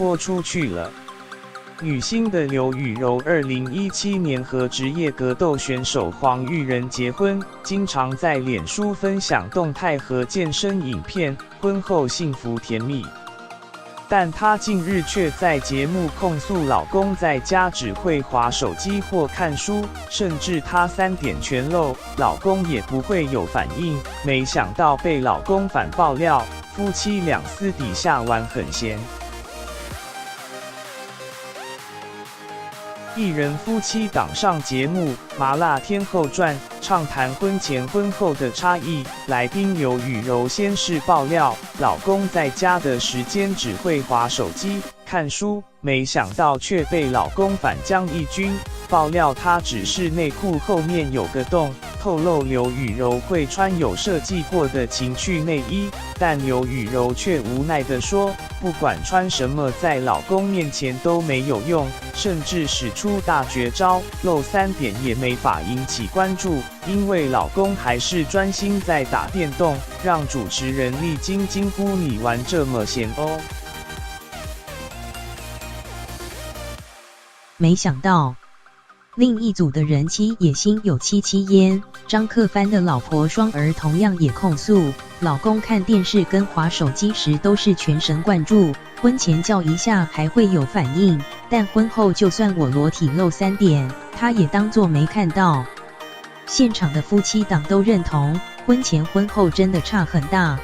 泼出去了。女星的刘雨柔2017年和职业格斗选手黄玉仁结婚，经常在脸书分享动态和健身影片，婚后幸福甜蜜。但她近日却在节目控诉老公在家只会滑手机或看书，甚至她3点全露，老公也不会有反应。没想到被老公反爆料，夫妻俩私底下玩很闲。艺人夫妻档上节目《麻辣天后传》，畅谈婚前婚后的差异。来宾刘雨柔先是爆料，老公在家的时间只会滑手机、看书，没想到却被老公反将一军，爆料他只是内裤后面有个洞，透露刘雨柔会穿有设计过的情趣内衣，但刘雨柔却无奈地说，不管穿什么在老公面前都没有用，甚至使出大绝招，露3点也没法引起关注，因为老公还是专心在打电动，让主持人历经惊呼你玩这么闲哦。没想到另一组的人妻也心有戚戚焉，张克帆的老婆双儿同样也控诉，老公看电视跟滑手机时都是全神贯注，婚前叫一下还会有反应，但婚后就算我裸体露3点，他也当作没看到。现场的夫妻档都认同，婚前婚后真的差很大，